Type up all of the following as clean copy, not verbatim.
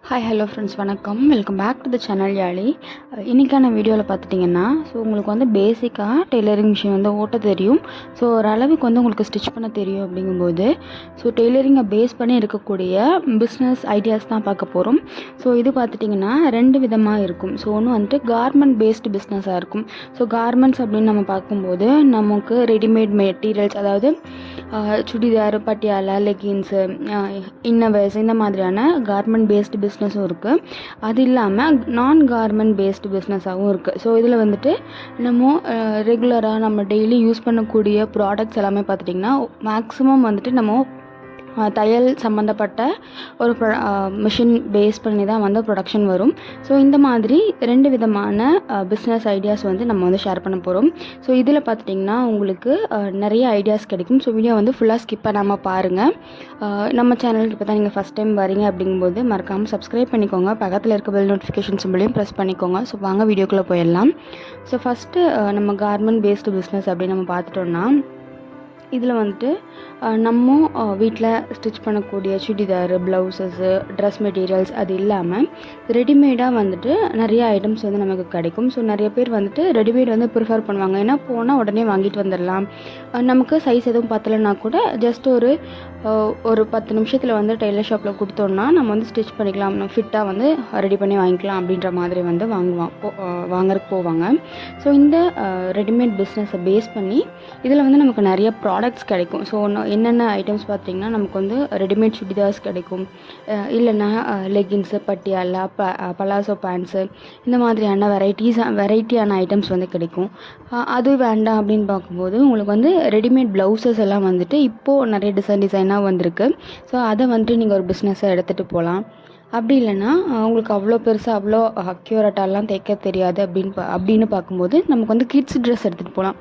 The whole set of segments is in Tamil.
ஹாய் ஹலோ ஃப்ரெண்ட்ஸ் வணக்கம். Welcome back to the channel Yazhi. இன்றைக்கான வீடியோவில் பார்த்துட்டிங்கன்னா உங்களுக்கு பேசிக்காக டெய்லரிங் மிஷின் ஓட்ட தெரியும். ஸோ ஓரளவுக்கு உங்களுக்கு ஸ்டிச் பண்ண தெரியும். அப்படிங்கும்போது டெய்லரிங்கை பேஸ் பண்ணி இருக்கக்கூடிய பிஸ்னஸ் ஐடியாஸ் தான் பார்க்க போகிறோம். இது பார்த்துட்டிங்கன்னா ரெண்டு விதமாக இருக்கும். ஒன்று கார்மெண்ட் பேஸ்டு பிஸ்னஸாக இருக்கும். கார்மெண்ட்ஸ் அப்படின்னு நம்ம பார்க்கும்போது நமக்கு ரெடிமேட் மெட்டீரியல்ஸ், அதாவது சுடிதார், பட்டியாலா, லெகின்ஸு, இன்னவேர்ஸ், இந்த மாதிரியான கார்மெண்ட் பேஸ்டு பிஸ்னஸும் இருக்குது. அது இல்லாமல் நான் கார்மெண்ட் பேஸ்டு பிஸ்னஸாகவும் இருக்குது. இதில் நம்ம ரெகுலராக நம்ம டெய்லி யூஸ் பண்ணக்கூடிய ப்ராடக்ட்ஸ் எல்லாமே பார்த்துட்டிங்கன்னா மேக்ஸிமம் நம்ம தையல் சம்மந்தப்பட்ட ஒரு மிஷின் பேஸ் பண்ணி தான் ப்ரொடக்ஷன் வரும். இந்த மாதிரி ரெண்டு விதமான பிஸ்னஸ் ஐடியாஸ் நம்ம ஷேர் பண்ண போகிறோம். இதில் பார்த்துட்டிங்கன்னா உங்களுக்கு நிறைய ஐடியாஸ் கிடைக்கும். வீடியோ ஃபுல்லாக ஸ்கிப் பண்ணாமல் பாருங்கள். நம்ம சேனலுக்கு இப்போ தான் நீங்கள் ஃபஸ்ட் டைம் வரீங்க அப்படிங்கும்போது மறக்காமல் சப்ஸ்கிரைப் பண்ணிக்கோங்க. பக்கத்தில் இருக்க பெல் நோட்டிஃபிகேஷன் சிம்பிளையும் ப்ரெஸ் பண்ணிக்கோங்க. வாங்க வீடியோக்குள்ளே போயிடலாம். ஃபஸ்ட்டு நம்ம கார்மெண்ட் பேஸ்டு பிஸ்னஸ் அப்படின்னு நம்ம பார்த்துட்டோன்னா, இதில் நம்ம வீட்டில் ஸ்டிச் பண்ணக்கூடிய சுடிதார், ப்ளவுசஸ்ஸு, ட்ரெஸ் மெட்டீரியல்ஸ் அது இல்லாமல் ரெடிமேடாக நிறைய ஐட்டம்ஸ் நமக்கு கிடைக்கும். நிறைய பேர் ரெடிமேட் ப்ரிஃபர் பண்ணுவாங்க. ஏன்னா போனால் உடனே வாங்கிட்டு வந்துடலாம். நமக்கு சைஸ் எதுவும் பத்தலைன்னா கூட ஜஸ்ட் ஒரு 10 நிமிஷத்தில் டெய்லர் ஷாப்பில் கொடுத்தோன்னா நம்ம ஸ்டிச் பண்ணிக்கலாம், நம்ம ஃபிட்டாக ரெடி பண்ணி வாங்கிக்கலாம் அப்படின்ற மாதிரி வாங்கறதுக்கு போவாங்க. இந்த ரெடிமேட் பிஸ்னஸை பேஸ் பண்ணி இதில் நமக்கு நிறைய ப்ராடக்ட்ஸ் கிடைக்கும். என்னென்ன ஐட்டம்ஸ் பார்த்திங்கன்னா நமக்கு ரெடிமேட் சுடிதார்ஸ் கிடைக்கும், இல்லைன்னா லெகின்ஸு, பட்டியாலா, பலாசோ பேண்ட்ஸு, இந்த மாதிரியான வெரைட்டியான ஐட்டம்ஸ் கிடைக்கும். அது வேண்டாம் அப்படின்னு பார்க்கும்போது உங்களுக்கு ரெடிமேட் ப்ளவுசஸ் எல்லாம் இப்போது நிறைய டிசைனாக வந்திருக்கு. அதை நீங்கள் ஒரு பிஸ்னஸாக எடுத்துகிட்டு போகலாம். அப்படி இல்லைன்னா உங்களுக்கு அவ்வளோ பெருசாக அவ்வளோ அக்யூரேட்டாலாம் தைக்க தெரியாது அப்படின்னு பார்க்கும்போது நமக்கு கிட்ஸ் ட்ரெஸ் எடுத்துகிட்டு போகலாம்.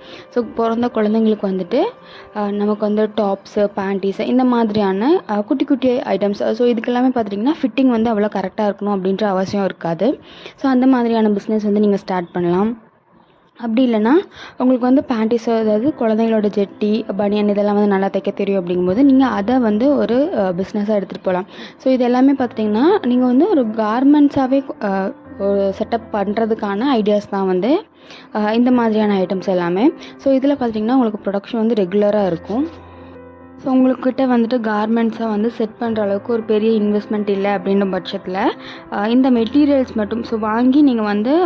பிறந்த குழந்தைங்களுக்கு நமக்கு டாப்ஸு, பேண்டீஸு, இந்த மாதிரியான குட்டி குட்டி ஐட்டம்ஸ். இதுக்கெல்லாமே பார்த்துட்டிங்கன்னா ஃபிட்டிங் அவ்வளோ கரெக்டாக இருக்கணும் அப்படின்ற அவசியம் இருக்காது. அந்த மாதிரியான பிஸ்னஸ் நீங்கள் ஸ்டார்ட் பண்ணலாம். அப்படி இல்லைன்னா உங்களுக்கு பேண்டீஸோ, அதாவது குழந்தைங்களோட ஜெட்டி, பனியன், இதெல்லாம் நல்லா தைக்க தெரியும் அப்படிங்கும்போது நீங்கள் அதை ஒரு பிஸ்னஸாக எடுத்துகிட்டு போகலாம். இது எல்லாமே பார்த்திங்கன்னா நீங்கள் ஒரு கார்மெண்ட்ஸாகவே ஒரு செட்டப் பண்ணுறதுக்கான ஐடியாஸ் தான் இந்த மாதிரியான ஐட்டம்ஸ் எல்லாமே. இதில் பார்த்திங்கன்னா உங்களுக்கு ப்ரொடக்ஷன் ரெகுலராக இருக்கும். உங்கள்கிட்ட கார்மெண்ட்ஸாக செட் பண்ணுற அளவுக்கு ஒரு பெரிய இன்வெஸ்ட்மெண்ட் இல்லை அப்படின்ற பட்சத்தில் இந்த மெட்டீரியல்ஸ் மட்டும் வாங்கி நீங்கள்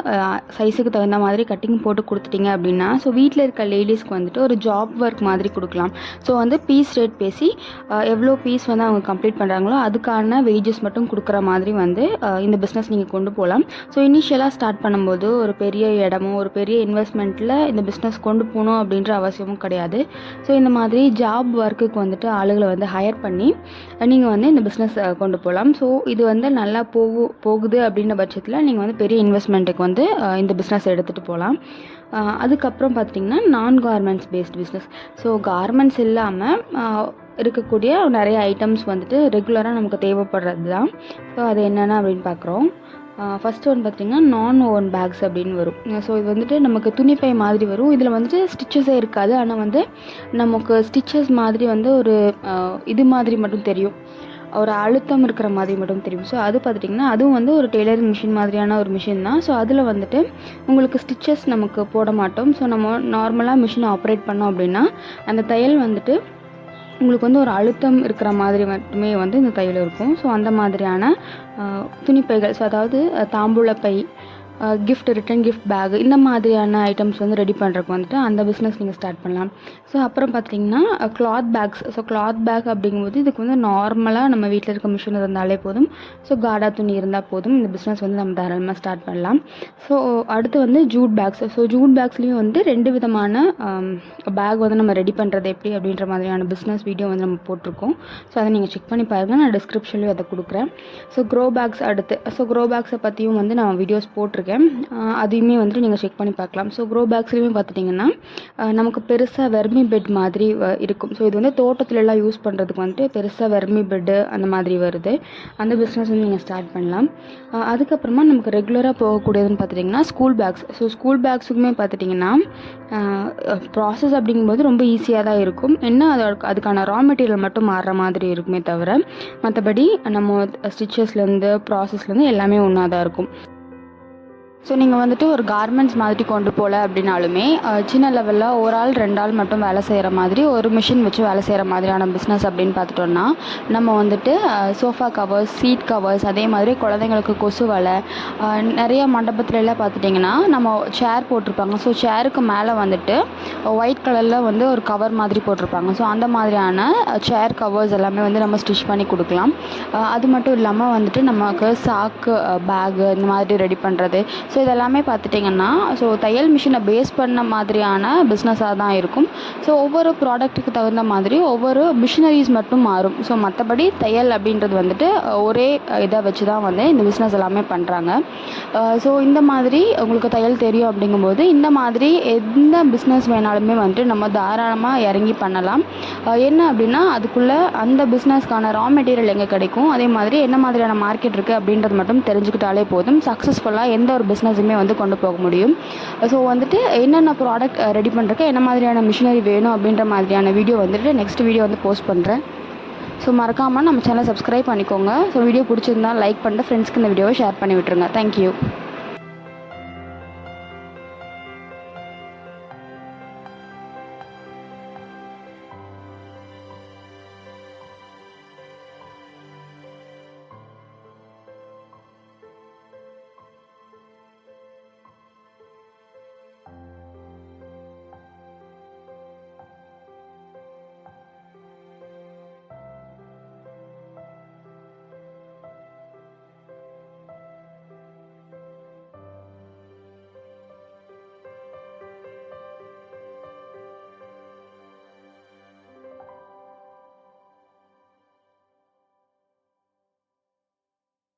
சைஸுக்கு தகுந்த மாதிரி கட்டிங் போட்டு கொடுத்துட்டீங்க அப்படின்னா வீட்டில் இருக்க லேடிஸ்க்கு ஒரு ஜாப் ஒர்க் மாதிரி கொடுக்கலாம். பீஸ் ரேட் பேசி எவ்வளோ பீஸ் அவங்க கம்ப்ளீட் பண்ணுறாங்களோ அதுக்கான வேஜஸ் மட்டும் கொடுக்குற மாதிரி இந்த பிஸ்னஸ் நீங்கள் கொண்டு போகலாம். இனிஷியலாக ஸ்டார்ட் பண்ணும்போது ஒரு பெரிய இடமோ ஒரு பெரிய இன்வெஸ்ட்மெண்ட்டில் இந்த பிஸ்னஸ் கொண்டு போகணும் அப்படின்ற அவசியமும் கிடையாது. இந்த மாதிரி ஜாப் ஒர்க்குக்கு ஆளுகளை ஹையர் பண்ணி நீங்கள் இந்த பிஸ்னஸ் கொண்டு போகலாம். இது நல்லா போகுது அப்படின்ற பட்சத்தில் நீங்கள் பெரிய இன்வெஸ்ட்மெண்ட்டுக்கு இந்த பிஸ்னஸ் எடுத்துகிட்டு போகலாம். அதுக்கப்புறம் பார்த்திங்கன்னா நான் கார்மெண்ட்ஸ் பேஸ்ட் பிஸ்னஸ். கார்மெண்ட்ஸ் இல்லாமல் இருக்கக்கூடிய நிறைய ஐட்டம்ஸ் ரெகுலராக நமக்கு தேவைப்படுறது தான். அது என்னென்ன அப்படின்னு பார்க்குறோம். ஃபஸ்ட்டு பார்த்திங்கன்னா நான் ஓவன் பேக்ஸ் அப்படின்னு வரும். இது நமக்கு துணிப்பை மாதிரி வரும். இதில் ஸ்டிச்சஸே இருக்காது. ஆனால் நமக்கு ஸ்டிச்சஸ் மாதிரி ஒரு இது மாதிரி மட்டும் தெரியும், ஒரு அழுத்தம் இருக்கிற மாதிரி மட்டும் தெரியும். அது பார்த்துட்டிங்கன்னா அதுவும் ஒரு டெய்லரிங் மிஷின் மாதிரியான ஒரு மிஷின் தான். அதில் உங்களுக்கு ஸ்டிச்சஸ் நமக்கு போட மாட்டோம். நம்ம நார்மலாக மிஷினை ஆப்ரேட் பண்ணோம் அப்படின்னா அந்த தையல் உங்களுக்கு ஒரு அழுத்தம் இருக்கிற மாதிரி மட்டுமே இந்த தையல் இருக்கும். அந்த மாதிரியான துணிப்பைகள், அதாவது தாம்பூலப்பை, ரிட்டன் கிஃப்ட் பேக், இந்த மாதிரியான ஐட்டம்ஸ் ரெடி பண்ணுறதுக்கு அந்த பிஸ்னஸ் நீங்கள் ஸ்டார்ட் பண்ணலாம். அப்புறம் பார்த்திங்கன்னா கிளாத் பேக்ஸ். கிளாத் பேக் அப்படிங்கும்போது இதுக்கு நார்மலாக நம்ம வீட்டில் இருக்க மிஷின் இருந்தாலே போதும். காடா துணி இருந்தால் போதும். இந்த பிஸ்னஸ் நம்ம தாராளமாக ஸ்டார்ட் பண்ணலாம். அடுத்து ஜூட் பேக்ஸ். ஜூட் பேக்ஸ்லேயும் ரெண்டு விதமான பேக் நம்ம ரெடி பண்ணுறது எப்படி அப்படின்ற மாதிரியான பிஸ்னஸ் வீடியோ நம்ம போட்டிருக்கோம். அதை நீங்கள் செக் பண்ணி பாருங்கள். நான் டிஸ்கிரிப்ஷன்லேயும் அதை கொடுக்குறேன். க்ரோ பேக்ஸ் அடுத்து. க்ரோ பேக்ஸை பற்றியும் நான் வீடியோஸ் போட்டிருக்கேன். போட்டிருக்கேன். அதையுமே வந்துட்டு நீங்கள் செக் பண்ணி பார்க்கலாம். ஸோ க்ரோ பேக்ஸ்லையுமே பார்த்துட்டிங்கன்னா நமக்கு பெருசாக வெர்மி பெட் மாதிரி இருக்கும். ஸோ இது வந்து தோட்டத்துலலாம் யூஸ் பண்ணுறதுக்கு வந்துட்டு பெருசாக வெர்மி பெட்டு அந்த மாதிரி வருது. அந்த பிஸ்னஸ் வந்து நீங்கள் ஸ்டார்ட் பண்ணலாம். அதுக்கப்புறமா நமக்கு ரெகுலராக போகக்கூடியதுன்னு பார்த்துட்டிங்கன்னா ஸ்கூல் பேக்ஸ். ஸோ ஸ்கூல் பேக்ஸுக்குமே பார்த்துட்டிங்கன்னா ப்ராசஸ் அப்படிங்கும்போது ரொம்ப ஈஸியாக தான் இருக்கும். என்ன அதுக்கான ரா மெட்டீரியல் மட்டும் மாறுற மாதிரி இருக்குமே தவிர மற்றபடி நம்ம ஸ்டிச்சஸ்லேருந்து ப்ராசஸ்லேருந்து எல்லாமே ஒன்றா தான் இருக்கும். ஸோ நீங்கள் வந்துட்டு ஒரு கார்மெண்ட்ஸ் மாதிரி கொண்டு போகல அப்படின்னாலுமே சின்ன லெவலில் ஒரு ஆள் 2 ஆள் மட்டும் வேலை செய்கிற மாதிரி ஒரு மிஷின் வச்சு வேலை செய்கிற மாதிரியான பிஸ்னஸ் அப்படின்னு பார்த்துட்டோன்னா நம்ம வந்துட்டு சோஃபா கவர்ஸ், சீட் கவர்ஸ், அதே மாதிரி குழந்தைங்களுக்கு கொசு வலை, நிறைய மண்டபத்துலலாம் பார்த்துட்டிங்கன்னா நம்ம சேர் போட்டிருப்பாங்க. ஸோ சேருக்கு மேலே வந்துட்டு ஒயிட் கலரில் வந்து ஒரு கவர் மாதிரி போட்டிருப்பாங்க. ஸோ அந்த மாதிரியான சேர் கவர்ஸ் எல்லாமே வந்து நம்ம ஸ்டிச் பண்ணி கொடுக்கலாம். அது மட்டும் இல்லாமல் வந்துட்டு நமக்கு சாக்கு, பேகு இந்த மாதிரி ரெடி பண்ணுறது. ஸோ இதெல்லாமே பார்த்துட்டிங்கன்னா ஸோ தையல் மிஷினை பேஸ் பண்ண மாதிரியான பிஸ்னஸாக தான் இருக்கும். ஸோ ஒவ்வொரு ப்ராடக்ட்டுக்கு தகுந்த மாதிரி ஒவ்வொரு மிஷினரிஸ் மட்டும் மாறும். ஸோ மற்றபடி தையல் அப்படின்றது வந்துட்டு ஒரே இதை வச்சு தான் வந்து இந்த பிஸ்னஸ் எல்லாமே பண்ணுறாங்க. ஸோ இந்த மாதிரி உங்களுக்கு தையல் தெரியும் அப்படிங்கும்போது இந்த மாதிரி எந்த பிஸ்னஸ் வேணாலுமே வந்துட்டு நம்ம தாராளமாக இறங்கி பண்ணலாம். என்ன அப்படின்னா அதுக்குள்ளே அந்த பிஸ்னஸ்க்கான ரா மெட்டீரியல் எங்கே கிடைக்கும், அதே மாதிரி என்ன மாதிரியான மார்க்கெட் இருக்குது அப்படின்றது மட்டும் தெரிஞ்சுக்கிட்டாலே போதும். சக்ஸஸ்ஃபுல்லாக எந்த ஒரு பிஸ்னஸுமே வந்து கொண்டு போக முடியும். ஸோ வந்துட்டு என்னென்ன ப்ராடக்ட் ரெடி பண்ணுறதுக்கு என்ன மாதிரியான மிஷினரி வேணும் அப்படின்ற மாதிரியான வீடியோ வந்துட்டு நெக்ஸ்ட் வீடியோ வந்து போஸ்ட் பண்ணுறேன். ஸோ மறக்காமல் நம்ம சேனலை சப்ஸ்கிரைப் பண்ணிக்கோங்க. ஸோ வீடியோ பிடிச்சிருந்தா லைக் பண்ணிட்டு ஃப்ரெண்ட்ஸ்க்கு இந்த வீடியோவை ஷேர் பண்ணி விட்டுருங்க. தேங்க்யூ.